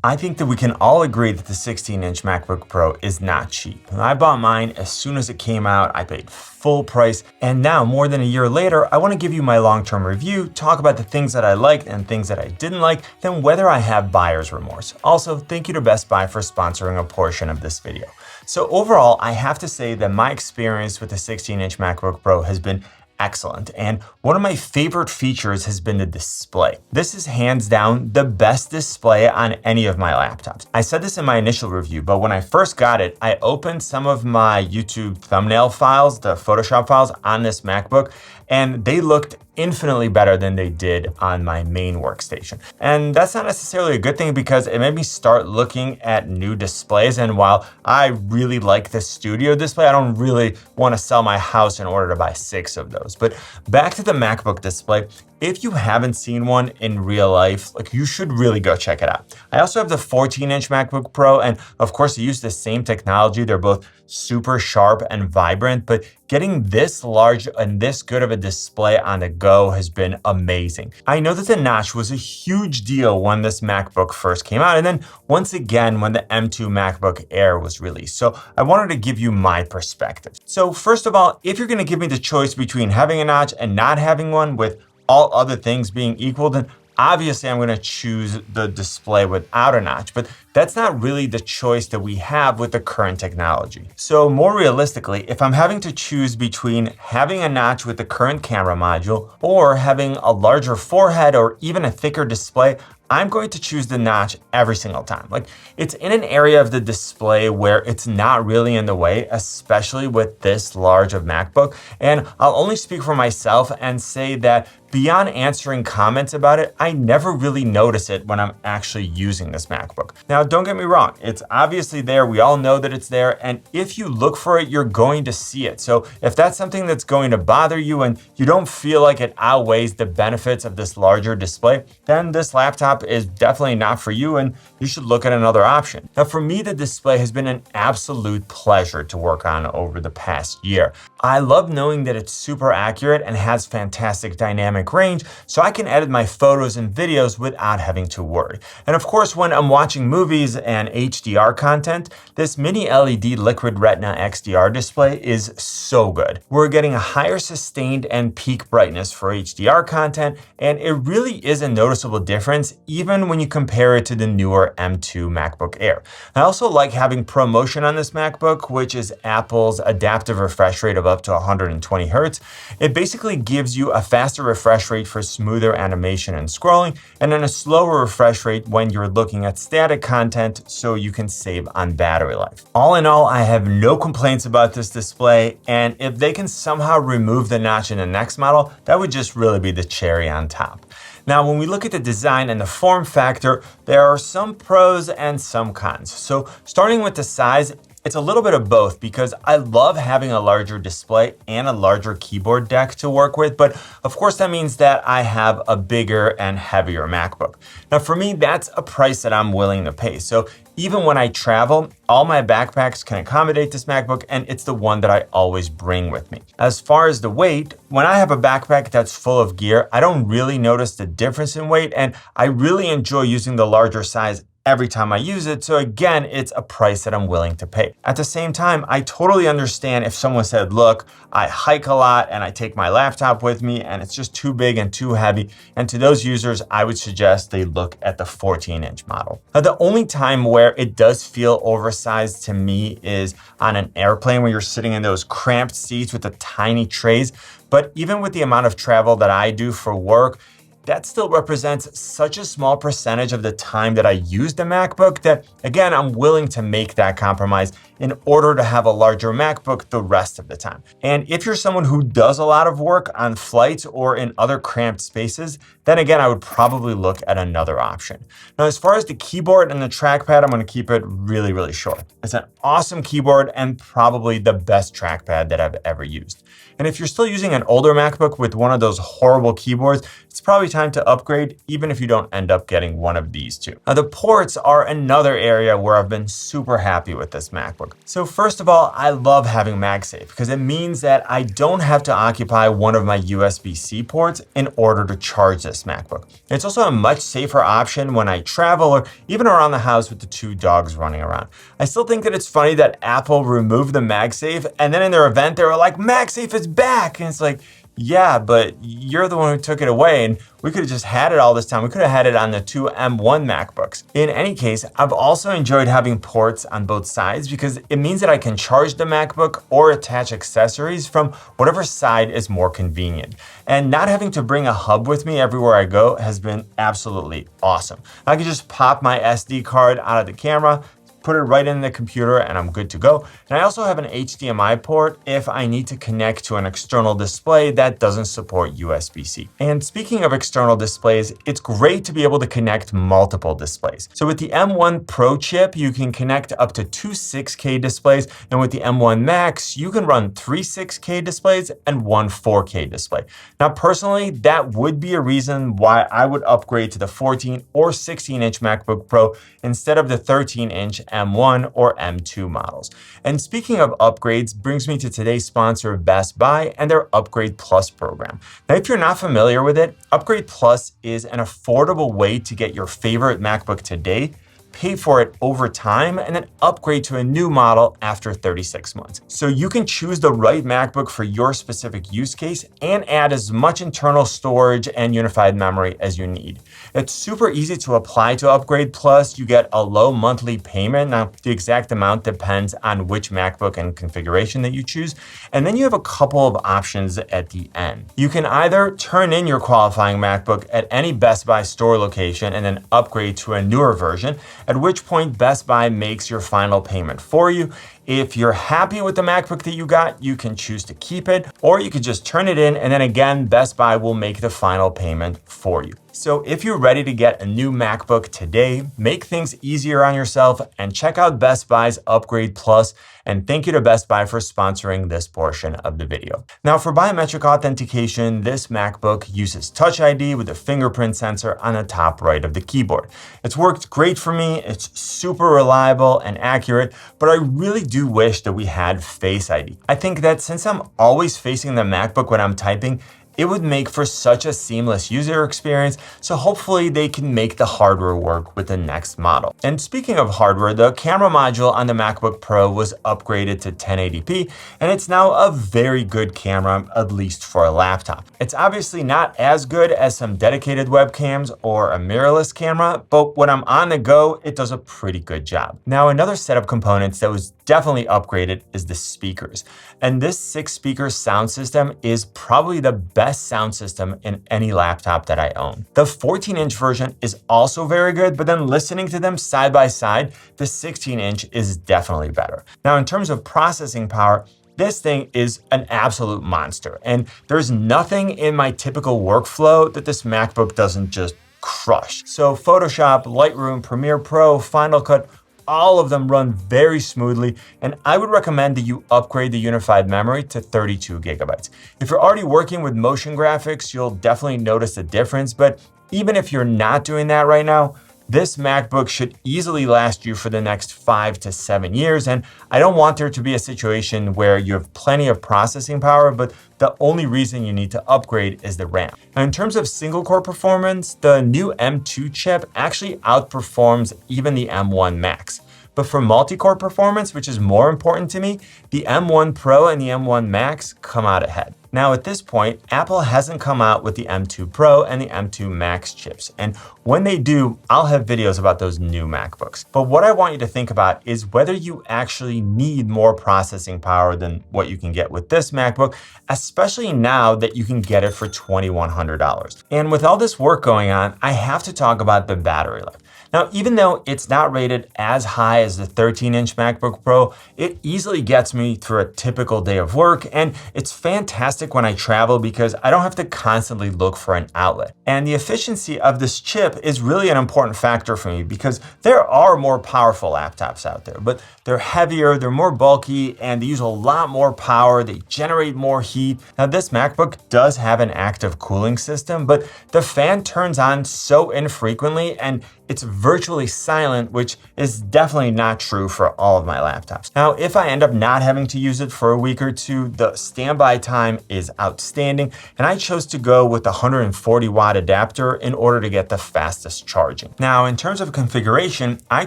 I think that we can all agree that the 16-inch MacBook Pro is not cheap. I bought mine as soon as it came out. I paid full price, and now more than a year later, I want to give you my long-term review, talk about the things that I liked and things that I didn't like, then whether I have buyer's remorse. Also, thank you to Best Buy for sponsoring a portion of this video. So overall, I have to say that my experience with the 16-inch MacBook Pro has been excellent. And one of my favorite features has been the display. This is hands down the best display on any of my laptops. I said this in my initial review, but when I first got it, I opened some of my YouTube thumbnail files, the Photoshop files on this MacBook, and they looked infinitely better than they did on my main workstation. And that's not necessarily a good thing because it made me start looking at new displays. And while I really like the studio display, I don't really want to sell my house in order to buy 6 of those. But back to the MacBook display, if you haven't seen one in real life, you should really go check it out. I also have the 14-inch MacBook Pro, and of course, they use the same technology. They're both super sharp and vibrant, but getting this large and this good of a display on the go has been amazing. I know that the notch was a huge deal when this MacBook first came out, and then once again when the M2 MacBook Air was released. So I wanted to give you my perspective. So first of all, if you're going to give me the choice between having a notch and not having one, with all other things being equal, then obviously I'm going to choose the display without a notch, but that's not really the choice that we have with the current technology. So more realistically, if I'm having to choose between having a notch with the current camera module or having a larger forehead or even a thicker display, I'm going to choose the notch every single time. It's in an area of the display where it's not really in the way, especially with this large of MacBook. And I'll only speak for myself and say that beyond answering comments about it, I never really notice it when I'm actually using this MacBook. Now, don't get me wrong, it's obviously there. We all know that it's there. And if you look for it, you're going to see it. So if that's something that's going to bother you and you don't feel like it outweighs the benefits of this larger display, then this laptop is definitely not for you and you should look at another option. Now, for me, the display has been an absolute pleasure to work on over the past year. I love knowing that it's super accurate and has fantastic dynamic range, so I can edit my photos and videos without having to worry. And of course, when I'm watching movies and HDR content, this mini LED Liquid Retina XDR display is so good. We're getting a higher sustained and peak brightness for HDR content, and it really is a noticeable difference even when you compare it to the newer M2 MacBook Air. I also like having ProMotion on this MacBook, which is Apple's adaptive refresh rate of up to 120 Hertz. It basically gives you a faster refresh rate for smoother animation and scrolling, and then a slower refresh rate when you're looking at static content so you can save on battery life. All in all, I have no complaints about this display, and if they can somehow remove the notch in the next model, that would just really be the cherry on top. Now, when we look at the design and the form factor, there are some pros and some cons. So starting with the size, it's a little bit of both because I love having a larger display and a larger keyboard deck to work with, but of course that means that I have a bigger and heavier MacBook. Now for me, that's a price that I'm willing to pay. So even when I travel, all my backpacks can accommodate this MacBook, and it's the one that I always bring with me. As far as the weight, when I have a backpack that's full of gear, I don't really notice the difference in weight, and I really enjoy using the larger size every time I use it. So again, it's a price that I'm willing to pay. At the same time, I totally understand if someone said, look, I hike a lot and I take my laptop with me and it's just too big and too heavy. And to those users, I would suggest they look at the 14-inch model. Now, the only time where it does feel oversized to me is on an airplane where you're sitting in those cramped seats with the tiny trays. But even with the amount of travel that I do for work, that still represents such a small percentage of the time that I use the MacBook that, again, I'm willing to make that compromise in order to have a larger MacBook the rest of the time. And if you're someone who does a lot of work on flights or in other cramped spaces, then again, I would probably look at another option. Now, as far as the keyboard and the trackpad, I'm going to keep it really, really short. It's an awesome keyboard and probably the best trackpad that I've ever used. And if you're still using an older MacBook with one of those horrible keyboards, it's probably time to upgrade, even if you don't end up getting one of these two. Now, the ports are another area where I've been super happy with this MacBook. So first of all, I love having MagSafe because it means that I don't have to occupy one of my USB-C ports in order to charge this MacBook. It's also a much safer option when I travel or even around the house with the 2 dogs running around. I still think that it's funny that Apple removed the MagSafe and then in their event they were like, MagSafe is back! And it's like, yeah, but you're the one who took it away and we could have just had it all this time. We could have had it on the 2 M1 MacBooks. In any case, I've also enjoyed having ports on both sides because it means that I can charge the MacBook or attach accessories from whatever side is more convenient. And not having to bring a hub with me everywhere I go has been absolutely awesome. I can just pop my SD card out of the camera, put it right in the computer and I'm good to go. And I also have an HDMI port if I need to connect to an external display that doesn't support USB-C. And speaking of external displays, it's great to be able to connect multiple displays. So with the M1 Pro chip, you can connect up to 2 6K displays. And with the M1 Max, you can run 3 6K displays and 1 4K display. Now, personally, that would be a reason why I would upgrade to the 14 or 16-inch MacBook Pro instead of the 13-inch M1 or M2 models. And speaking of upgrades, brings me to today's sponsor, Best Buy, and their Upgrade Plus program. Now, if you're not familiar with it, Upgrade Plus is an affordable way to get your favorite MacBook today, pay for it over time, and then upgrade to a new model after 36 months. So you can choose the right MacBook for your specific use case and add as much internal storage and unified memory as you need. It's super easy to apply to Upgrade Plus. You get a low monthly payment. Now, the exact amount depends on which MacBook and configuration that you choose. And then you have a couple of options at the end. You can either turn in your qualifying MacBook at any Best Buy store location and then upgrade to a newer version, at which point Best Buy makes your final payment for you. If you're happy with the MacBook that you got, you can choose to keep it, or you could just turn it in and then again, Best Buy will make the final payment for you. So if you're ready to get a new MacBook today, make things easier on yourself and check out Best Buy's Upgrade Plus. And thank you to Best Buy for sponsoring this portion of the video. Now for biometric authentication, this MacBook uses Touch ID with a fingerprint sensor on the top right of the keyboard. It's worked great for me. It's super reliable and accurate, but I really do wish that we had Face ID. I think that since I'm always facing the MacBook when I'm typing, it would make for such a seamless user experience, so hopefully they can make the hardware work with the next model. And speaking of hardware, the camera module on the MacBook Pro was upgraded to 1080p, and it's now a very good camera, at least for a laptop. It's obviously not as good as some dedicated webcams or a mirrorless camera, but when I'm on the go, it does a pretty good job. Now, another set of components that was definitely upgraded is the speakers. And this 6-speaker sound system is probably the best sound system in any laptop that I own. The 14-inch version is also very good, but then listening to them side by side, the 16-inch is definitely better. Now, in terms of processing power, this thing is an absolute monster. And there's nothing in my typical workflow that this MacBook doesn't just crush. So Photoshop, Lightroom, Premiere Pro, Final Cut, all of them run very smoothly, and I would recommend that you upgrade the unified memory to 32 gigabytes. If you're already working with motion graphics, you'll definitely notice a difference, but even if you're not doing that right now, this MacBook should easily last you for the next 5 to 7 years, and I don't want there to be a situation where you have plenty of processing power, but the only reason you need to upgrade is the RAM. Now, in terms of single-core performance, the new M2 chip actually outperforms even the M1 Max. But for multi-core performance, which is more important to me, the M1 Pro and the M1 Max come out ahead. Now at this point, Apple hasn't come out with the M2 Pro and the M2 Max chips. And when they do, I'll have videos about those new MacBooks. But what I want you to think about is whether you actually need more processing power than what you can get with this MacBook, especially now that you can get it for $2,100. And with all this work going on, I have to talk about the battery life. Now, even though it's not rated as high as the 13-inch MacBook Pro, it easily gets me through a typical day of work, and it's fantastic when I travel because I don't have to constantly look for an outlet. And the efficiency of this chip is really an important factor for me because there are more powerful laptops out there, but they're heavier, they're more bulky, and they use a lot more power, they generate more heat. Now, this MacBook does have an active cooling system, but the fan turns on so infrequently, and it's virtually silent, which is definitely not true for all of my laptops. Now, if I end up not having to use it for a week or two, the standby time is outstanding, and I chose to go with the 140 watt adapter in order to get the fastest charging. Now, in terms of configuration, I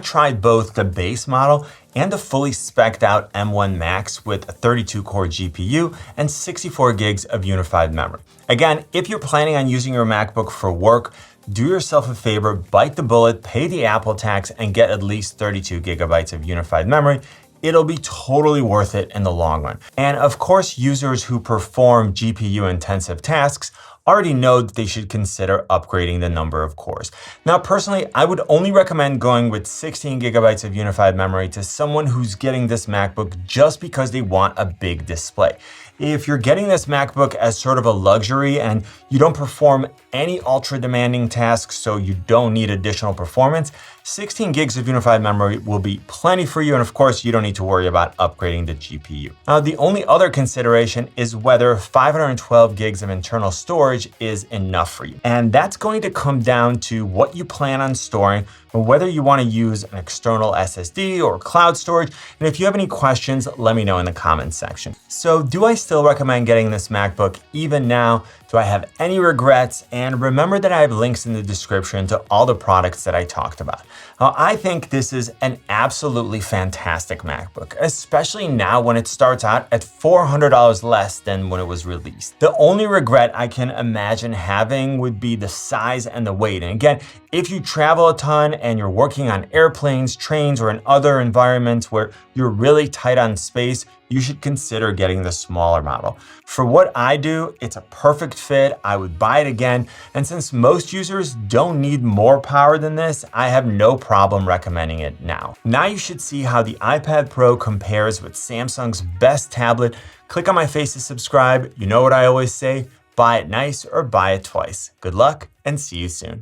tried both the base model and the fully spec'd out M1 Max with a 32 core GPU and 64 gigs of unified memory. Again, if you're planning on using your MacBook for work, do yourself a favor, bite the bullet, pay the Apple tax, and get at least 32 gigabytes of unified memory. It'll be totally worth it in the long run. And of course, users who perform GPU intensive tasks already know that they should consider upgrading the number of cores. Now, personally, I would only recommend going with 16 gigabytes of unified memory to someone who's getting this MacBook just because they want a big display. If you're getting this MacBook as sort of a luxury and you don't perform any ultra demanding tasks, so you don't need additional performance, 16 gigs of unified memory will be plenty for you. And of course, you don't need to worry about upgrading the GPU. Now, the only other consideration is whether 512 gigs of internal storage is enough for you. And that's going to come down to what you plan on storing, and whether you want to use an external SSD or cloud storage. And if you have any questions, let me know in the comments section. So do I still recommend getting this MacBook even now? Do I have any regrets? And remember that I have links in the description to all the products that I talked about. Now, I think this is an absolutely fantastic MacBook, especially now when it starts out at $400 less than when it was released. The only regret I can imagine having would be the size and the weight. And again, if you travel a ton and you're working on airplanes, trains, or in other environments where you're really tight on space, you should consider getting the smaller model. For what I do, it's a perfect fit. I would buy it again. And since most users don't need more power than this, I have no problem recommending it now. Now you should see how the iPad Pro compares with Samsung's best tablet. Click on my face to subscribe. You know what I always say, buy it nice or buy it twice. Good luck and see you soon.